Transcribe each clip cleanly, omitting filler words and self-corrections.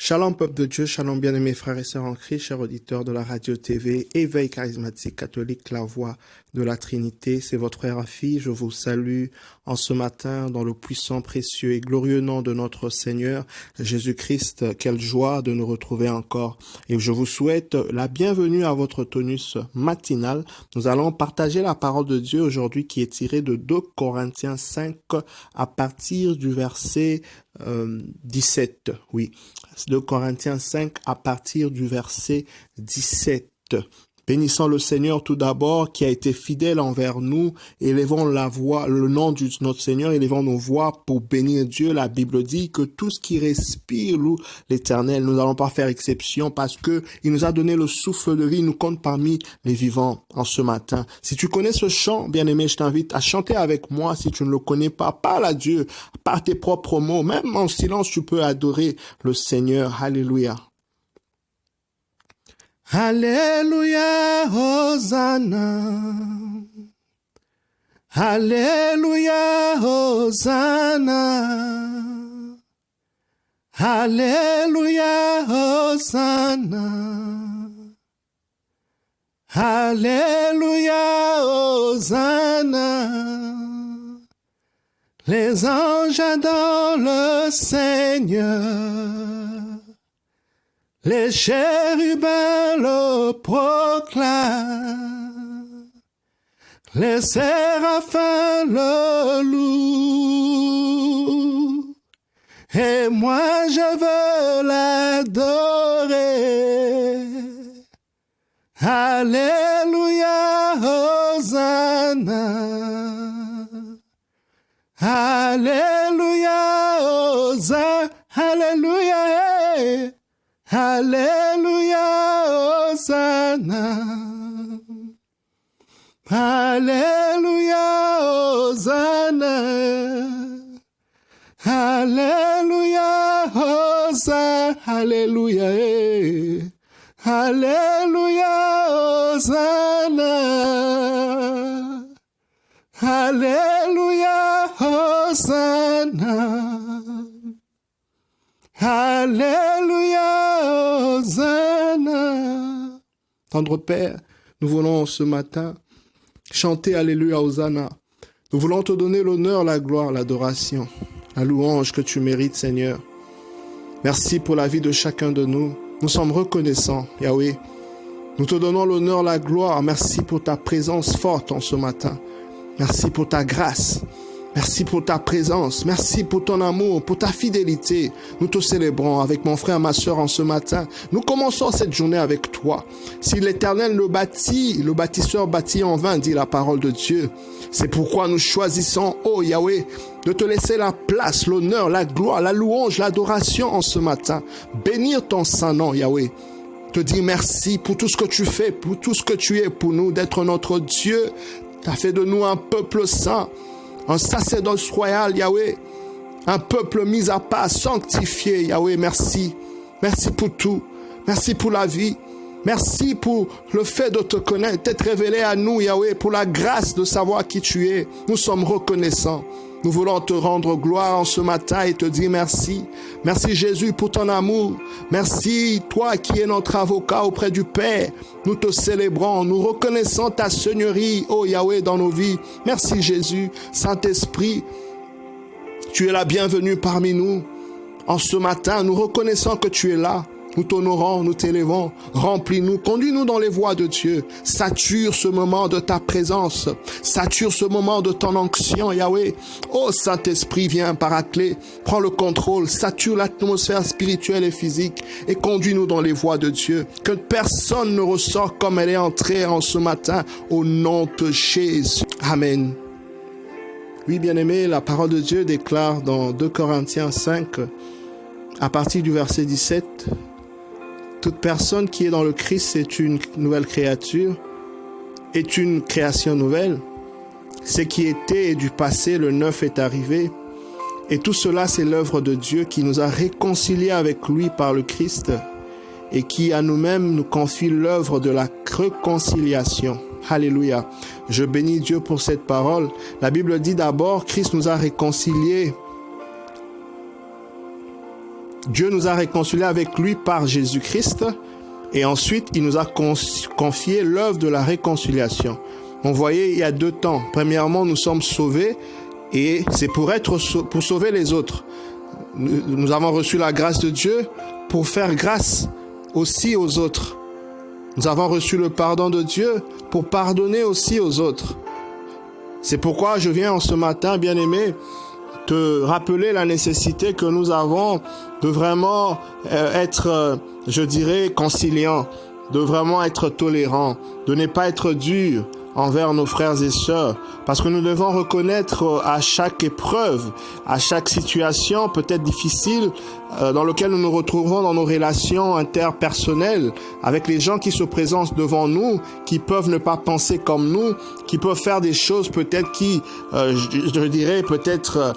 Shalom peuple de Dieu, shalom bien-aimés frères et sœurs en Christ, chers auditeurs de la radio-TV, Éveil charismatique catholique, la voix de la Trinité. C'est votre frère Afi, je vous salue en ce matin dans le puissant, précieux et glorieux nom de notre Seigneur Jésus-Christ. Quelle joie de nous retrouver encore. Et je vous souhaite la bienvenue à votre tonus matinal. Nous allons partager la parole de Dieu aujourd'hui qui est tirée de 2 Corinthiens 5 à partir du verset 17. Oui. 2 Corinthiens 5 à partir du verset 17. Bénissons le Seigneur tout d'abord qui a été fidèle envers nous. Élevons la voix, le nom de notre Seigneur, élevons nos voix pour bénir Dieu. La Bible dit que tout ce qui respire loue l'Éternel. Nous n'allons pas faire exception parce que il nous a donné le souffle de vie. Il nous compte parmi les vivants en ce matin. Si tu connais ce chant, bien-aimé, je t'invite à chanter avec moi. Si tu ne le connais pas, parle à Dieu par tes propres mots. Même en silence, tu peux adorer le Seigneur. Alléluia. Alléluia, Hosanna. Alléluia, Hosanna. Alléluia, Hosanna. Alléluia, Hosanna. Les anges adorent le Seigneur. Les chérubins le proclament, les séraphins le louent, et moi je veux l'adorer. Alléluia, Hosanna. Alléluia, Hosanna. Alléluia. Alléluia, Hosanna. Alléluia, Hosanna. Alléluia, Hosanna. Alléluia. Alléluia, Hosanna. Alléluia, Hosanna. Alléluia, Hosanna. Tendre Père, nous voulons ce matin chanter Alléluia, Hosanna. Nous voulons te donner l'honneur, la gloire, l'adoration, la louange que tu mérites, Seigneur. Merci pour la vie de chacun de nous. Nous sommes reconnaissants, Yahweh. Nous te donnons l'honneur, la gloire. Merci pour ta présence forte en ce matin. Merci pour ta grâce. Merci pour ta présence, merci pour ton amour, pour ta fidélité. Nous te célébrons avec mon frère, ma soeur en ce matin. Nous commençons cette journée avec toi. Si l'Éternel le bâtit, le bâtisseur bâtit en vain, dit la parole de Dieu. C'est pourquoi nous choisissons, oh Yahweh, de te laisser la place, l'honneur, la gloire, la louange, l'adoration en ce matin. Bénir ton saint nom, Yahweh. Te dire merci pour tout ce que tu fais, pour tout ce que tu es pour nous, d'être notre Dieu. Tu as fait de nous un peuple saint. Un sacerdoce royal, Yahweh, un peuple mis à part, sanctifié, Yahweh, merci. Merci pour tout. Merci pour la vie. Merci pour le fait de te connaître, d'être révélé à nous, Yahweh, pour la grâce de savoir qui tu es. Nous sommes reconnaissants. Nous voulons te rendre gloire en ce matin et te dire merci. Merci Jésus pour ton amour. Merci toi qui es notre avocat auprès du Père. Nous te célébrons, nous reconnaissons ta seigneurie, oh Yahweh, dans nos vies. Merci Jésus, Saint-Esprit. Tu es la bienvenue parmi nous. En ce matin, nous reconnaissons que tu es là. Nous t'honorons, nous t'élevons, remplis-nous, conduis-nous dans les voies de Dieu. Sature ce moment de ta présence, sature ce moment de ton onction, Yahweh. Oh Saint-Esprit, viens, Paraclet, prends le contrôle, sature l'atmosphère spirituelle et physique et conduis-nous dans les voies de Dieu. Que personne ne ressort comme elle est entrée en ce matin, au nom de Jésus. Amen. Oui, bien-aimé, la parole de Dieu déclare dans 2 Corinthiens 5, à partir du verset 17, toute personne qui est dans le Christ est une nouvelle créature, est une création nouvelle. Ce qui était du passé, le neuf est arrivé. Et tout cela, c'est l'œuvre de Dieu qui nous a réconciliés avec lui par le Christ et qui à nous-mêmes nous confie l'œuvre de la réconciliation. Alléluia. Je bénis Dieu pour cette parole. La Bible dit d'abord, Christ nous a réconciliés Dieu nous a réconciliés avec lui par Jésus-Christ et ensuite il nous a confié l'œuvre de la réconciliation. On voyait il y a 2 temps. Premièrement, nous sommes sauvés et c'est pour sauver les autres. Nous avons reçu la grâce de Dieu pour faire grâce aussi aux autres. Nous avons reçu le pardon de Dieu pour pardonner aussi aux autres. C'est pourquoi je viens en ce matin, bien-aimé, te rappeler la nécessité que nous avons de vraiment être, je dirais, conciliants, de vraiment être tolérants, de ne pas être durs envers nos frères et sœurs, parce que nous devons reconnaître à chaque épreuve, à chaque situation peut-être difficile dans laquelle nous nous retrouvons dans nos relations interpersonnelles avec les gens qui se présentent devant nous, qui peuvent ne pas penser comme nous, qui peuvent faire des choses peut-être qui, je dirais, peut-être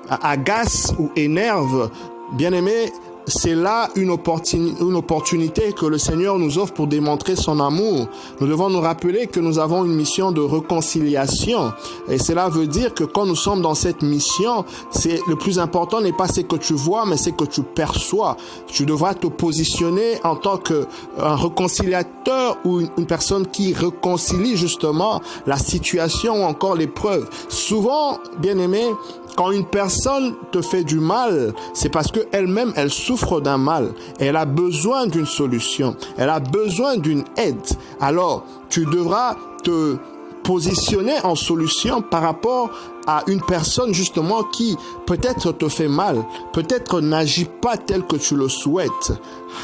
agacent ou énervent. Bien-aimés, c'est là une opportunité que le Seigneur nous offre pour démontrer son amour. Nous devons nous rappeler que nous avons une mission de réconciliation. Et cela veut dire que quand nous sommes dans cette mission, le plus important n'est pas ce que tu vois, mais ce que tu perçois. Tu devras te positionner en tant qu'un réconciliateur ou une personne qui réconcilie justement la situation ou encore l'épreuve. Souvent, bien-aimé, quand une personne te fait du mal, c'est parce qu'elle-même, elle souffre d'un mal. Elle a besoin d'une solution. Elle a besoin d'une aide. Alors, tu devras te positionner en solution par rapport à une personne justement qui peut-être te fait mal, peut-être n'agit pas tel que tu le souhaites.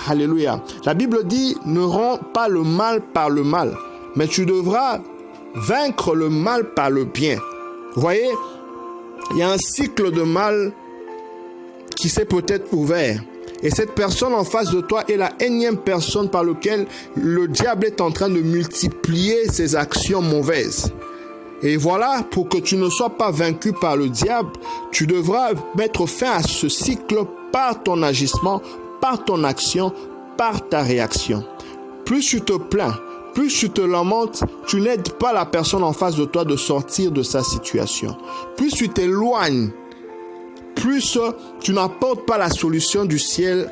Alléluia. La Bible dit, ne rends pas le mal par le mal, mais tu devras vaincre le mal par le bien. Vous voyez, il y a un cycle de mal qui s'est peut-être ouvert. Et cette personne en face de toi est la énième personne par laquelle le diable est en train de multiplier ses actions mauvaises. Et voilà, pour que tu ne sois pas vaincu par le diable, tu devras mettre fin à ce cycle par ton agissement, par ton action, par ta réaction. Plus tu te plains, plus tu te lamentes, tu n'aides pas la personne en face de toi de sortir de sa situation. Plus tu t'éloignes, plus tu n'apportes pas la solution du ciel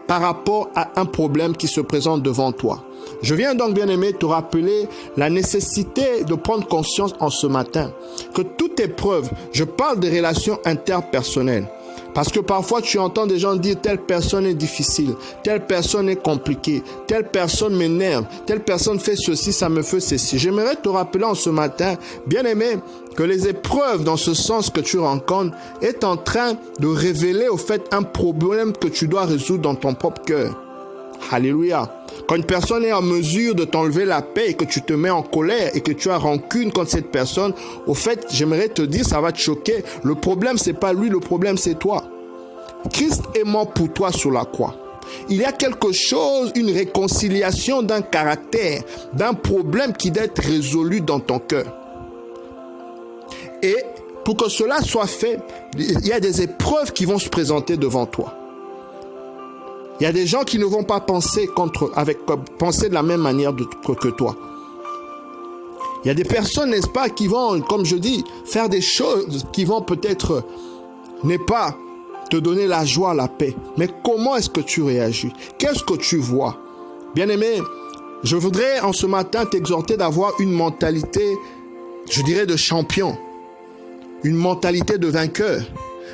par rapport à un problème qui se présente devant toi. Je viens donc, bien-aimé, te rappeler la nécessité de prendre conscience en ce matin que toute épreuve, je parle des relations interpersonnelles, parce que parfois tu entends des gens dire telle personne est difficile, telle personne est compliquée, telle personne m'énerve, telle personne fait ceci, ça me fait ceci. J'aimerais te rappeler en ce matin, bien-aimé, que les épreuves dans ce sens que tu rencontres est en train de révéler au fait un problème que tu dois résoudre dans ton propre cœur. Alléluia. Quand une personne est en mesure de t'enlever la paix et que tu te mets en colère et que tu as rancune contre cette personne, au fait, j'aimerais te dire, ça va te choquer. Le problème, c'est pas lui, le problème, c'est toi. Christ est mort pour toi sur la croix. Il y a quelque chose, une réconciliation d'un caractère, d'un problème qui doit être résolu dans ton cœur. Et pour que cela soit fait, il y a des épreuves qui vont se présenter devant toi. Il y a des gens qui ne vont pas penser de la même manière que toi. Il y a des personnes, n'est-ce pas, qui vont, comme je dis, faire des choses qui vont peut-être ne pas te donner la joie, la paix. Mais comment est-ce que tu réagis? Qu'est-ce que tu vois? Bien-aimé, je voudrais en ce matin t'exhorter d'avoir une mentalité, je dirais, de champion. Une mentalité de vainqueur,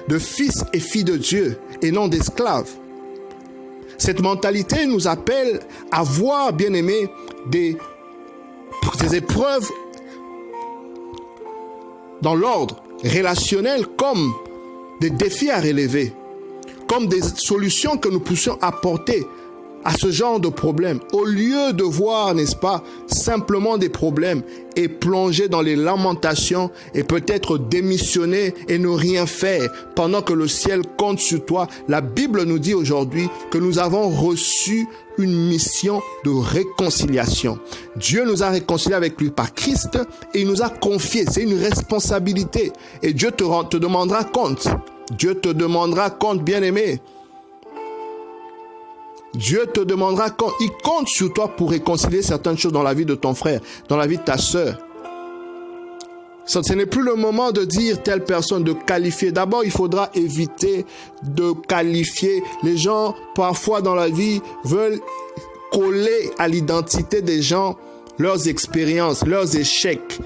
de fils et filles de Dieu et non d'esclaves. Cette mentalité nous appelle à voir, bien-aimés, des épreuves dans l'ordre relationnel comme des défis à relever, comme des solutions que nous puissions apporter à ce genre de problème, au lieu de voir, n'est-ce pas, simplement des problèmes et plonger dans les lamentations et peut-être démissionner et ne rien faire pendant que le ciel compte sur toi. La Bible nous dit aujourd'hui que nous avons reçu une mission de réconciliation. Dieu nous a réconciliés avec lui par Christ et il nous a confié, c'est une responsabilité et Dieu te demandera compte. Dieu te demandera compte, bien-aimé. Dieu te demandera quand il compte sur toi pour réconcilier certaines choses dans la vie de ton frère, dans la vie de ta sœur. Ce n'est plus le moment de dire telle personne, de qualifier. D'abord, il faudra éviter de qualifier. Les gens, parfois dans la vie, veulent coller à l'identité des gens leurs expériences, leurs échecs.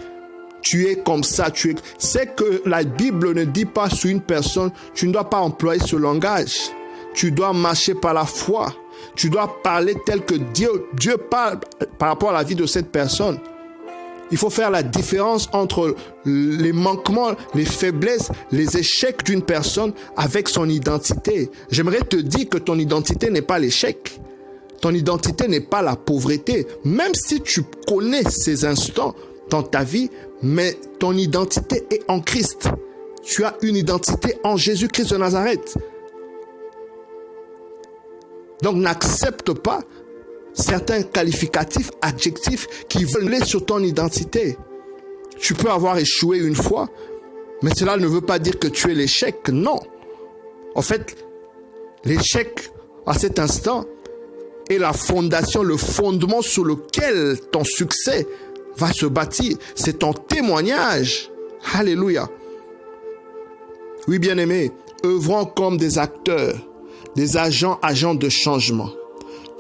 Tu es comme ça, C'est que la Bible ne dit pas sur une personne, tu ne dois pas employer ce langage. Tu dois marcher par la foi. Tu dois parler tel que Dieu parle par rapport à la vie de cette personne. Il faut faire la différence entre les manquements, les faiblesses, les échecs d'une personne avec son identité. J'aimerais te dire que ton identité n'est pas l'échec. Ton identité n'est pas la pauvreté. Même si tu connais ces instants dans ta vie, mais ton identité est en Christ. Tu as une identité en Jésus-Christ de Nazareth. Donc n'accepte pas certains qualificatifs, adjectifs qui veulent aller sur ton identité. Tu peux avoir échoué une fois, mais cela ne veut pas dire que tu es l'échec. Non. En fait, l'échec à cet instant est la fondation, le fondement sur lequel ton succès va se bâtir. C'est ton témoignage. Alléluia. Oui, bien-aimés, œuvrons comme des acteurs, des agents de changement.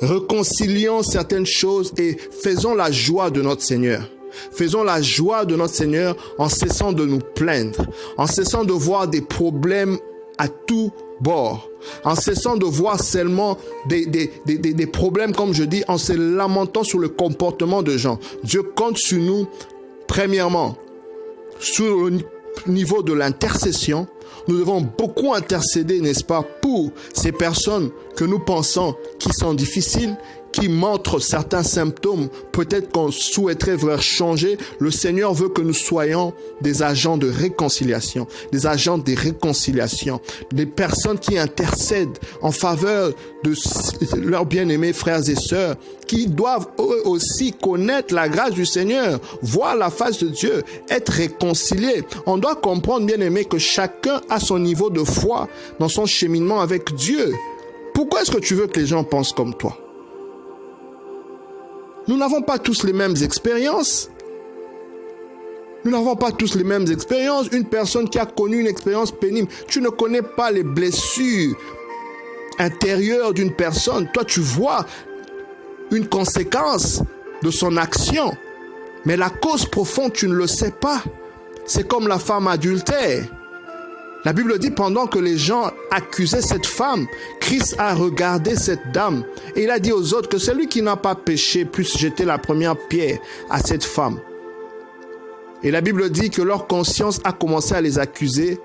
Réconcilions certaines choses et faisons la joie de notre Seigneur. Faisons la joie de notre Seigneur en cessant de nous plaindre, en cessant de voir des problèmes à tout bord, en cessant de voir seulement des problèmes, comme je dis, en se lamentant sur le comportement de gens. Dieu compte sur nous, premièrement, sur le niveau de l'intercession. Nous devons beaucoup intercéder, n'est-ce pas, pour ces personnes que nous pensons qui sont difficiles, qui montrent certains symptômes, peut-être qu'on souhaiterait voir changer. Le Seigneur veut que nous soyons des agents de réconciliation, des agents de réconciliation, des personnes qui intercèdent en faveur de leurs bien-aimés frères et sœurs, qui doivent eux aussi connaître la grâce du Seigneur, voir la face de Dieu, être réconciliés. On doit comprendre, bien-aimés, que chacun a son niveau de foi dans son cheminement avec Dieu. Pourquoi est-ce que tu veux que les gens pensent comme toi? Nous n'avons pas tous les mêmes expériences. Nous n'avons pas tous les mêmes expériences. Une personne qui a connu une expérience pénible, tu ne connais pas les blessures intérieures d'une personne. Toi, tu vois une conséquence de son action. Mais la cause profonde, tu ne le sais pas. C'est comme la femme adultère. La Bible dit, pendant que les gens accusaient cette femme, Christ a regardé cette dame et il a dit aux autres que celui qui n'a pas péché puisse jeter la première pierre à cette femme. Et la Bible dit que leur conscience a commencé à les accuser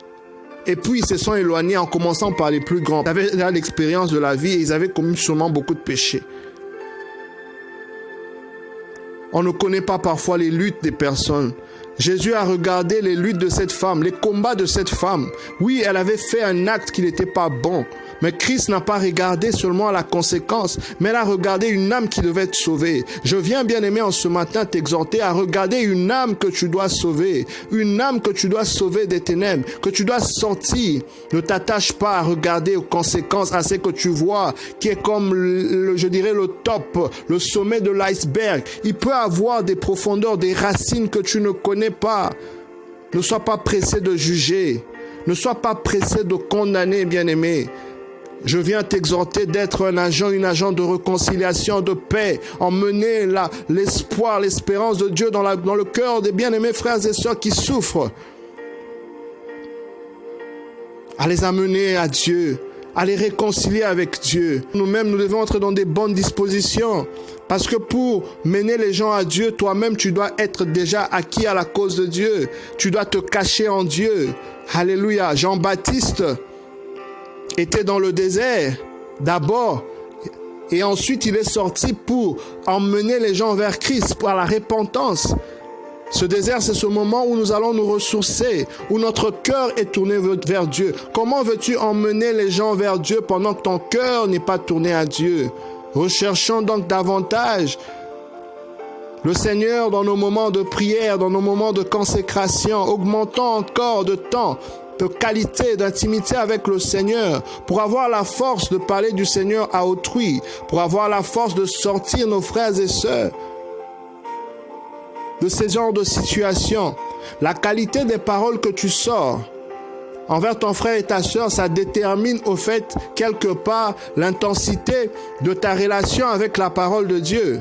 et puis ils se sont éloignés en commençant par les plus grands. Ils avaient l'expérience de la vie et ils avaient commis sûrement beaucoup de péchés. On ne connaît pas parfois les luttes des personnes. Jésus a regardé les luttes de cette femme, les combats de cette femme. Oui, elle avait fait un acte qui n'était pas bon. Mais Christ n'a pas regardé seulement la conséquence, mais il a regardé une âme qui devait être sauvée. Je viens, bien-aimé, en ce matin t'exhorter à regarder une âme que tu dois sauver. Une âme que tu dois sauver des ténèbres, que tu dois sortir. Ne t'attache pas à regarder aux conséquences, à ce que tu vois, qui est comme, je dirais, le top, le sommet de l'iceberg. Il peut avoir des profondeurs, des racines que tu ne connais pas. Ne sois pas pressé de juger. Ne sois pas pressé de condamner, bien-aimé. Je viens t'exhorter d'être un agent, une agent de réconciliation, de paix, emmener l'espoir, l'espérance de Dieu dans le cœur des bien-aimés frères et sœurs qui souffrent. À les amener à Dieu, à les réconcilier avec Dieu. Nous-mêmes, nous devons être dans des bonnes dispositions. Parce que pour mener les gens à Dieu, toi-même, tu dois être déjà acquis à la cause de Dieu. Tu dois te cacher en Dieu. Alléluia. Jean-Baptiste était dans le désert d'abord et ensuite il est sorti pour emmener les gens vers Christ, par la repentance. Ce désert, c'est ce moment où nous allons nous ressourcer, où notre cœur est tourné vers Dieu. Comment veux-tu emmener les gens vers Dieu pendant que ton cœur n'est pas tourné à Dieu? Recherchons donc davantage le Seigneur dans nos moments de prière, dans nos moments de consécration. Augmentons encore de temps, de qualité, d'intimité avec le Seigneur, pour avoir la force de parler du Seigneur à autrui, pour avoir la force de sortir nos frères et sœurs de ces genres de situations. La qualité des paroles que tu sors envers ton frère et ta sœur, ça détermine au fait, quelque part, l'intensité de ta relation avec la parole de Dieu.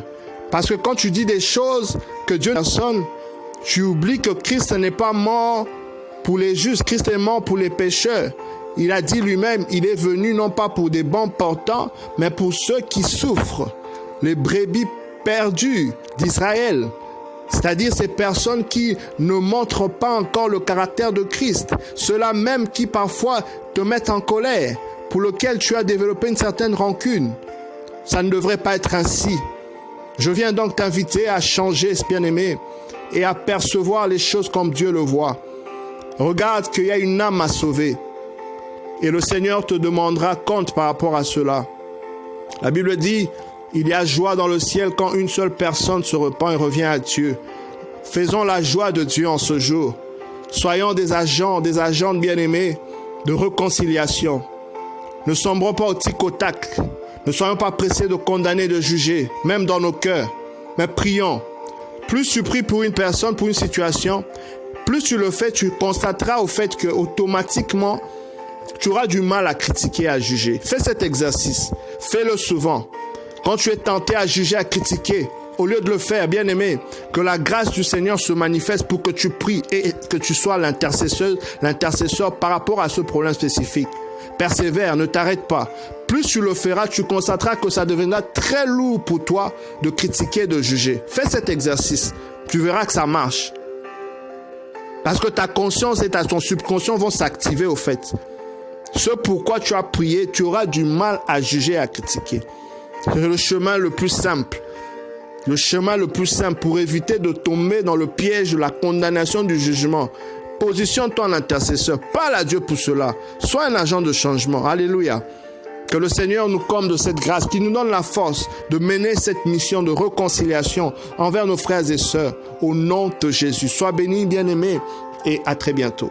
Parce que quand tu dis des choses que Dieu ne personne, tu oublies que Christ n'est pas mort pour les justes, Christ est mort pour les pécheurs. Il a dit lui-même, il est venu non pas pour des bons portants, mais pour ceux qui souffrent, les brebis perdues d'Israël. C'est-à-dire ces personnes qui ne montrent pas encore le caractère de Christ. Ceux-là même qui parfois te mettent en colère, pour lequel tu as développé une certaine rancune. Ça ne devrait pas être ainsi. Je viens donc t'inviter à changer, bien-aimé, et à percevoir les choses comme Dieu le voit. Regarde qu'il y a une âme à sauver. Et le Seigneur te demandera compte par rapport à cela. La Bible dit, il y a joie dans le ciel quand une seule personne se repent et revient à Dieu. Faisons la joie de Dieu en ce jour. Soyons des agentes bien-aimés de réconciliation. Ne sombrons pas au tic au tac. Ne soyons pas pressés de condamner, de juger, même dans nos cœurs. Mais prions. Plus tu pries pour une personne, pour une situation, plus tu le fais, tu constateras au fait que automatiquement, tu auras du mal à critiquer, à juger. Fais cet exercice. Fais-le souvent. Quand tu es tenté à juger, à critiquer, au lieu de le faire, bien-aimé, que la grâce du Seigneur se manifeste pour que tu pries et que tu sois l'intercesseur par rapport à ce problème spécifique. Persévère, ne t'arrête pas. Plus tu le feras, tu constateras que ça deviendra très lourd pour toi de critiquer, de juger. Fais cet exercice. Tu verras que ça marche. Parce que ta conscience et ton subconscient vont s'activer au fait. Ce pourquoi tu as prié, tu auras du mal à juger et à critiquer. C'est le chemin le plus simple. Le chemin le plus simple pour éviter de tomber dans le piège de la condamnation du jugement. Positionne-toi en intercesseur. Parle à Dieu pour cela. Sois un agent de changement. Alléluia. Que le Seigneur nous comble de cette grâce, qui nous donne la force de mener cette mission de réconciliation envers nos frères et sœurs. Au nom de Jésus. Sois béni, bien-aimé, et à très bientôt.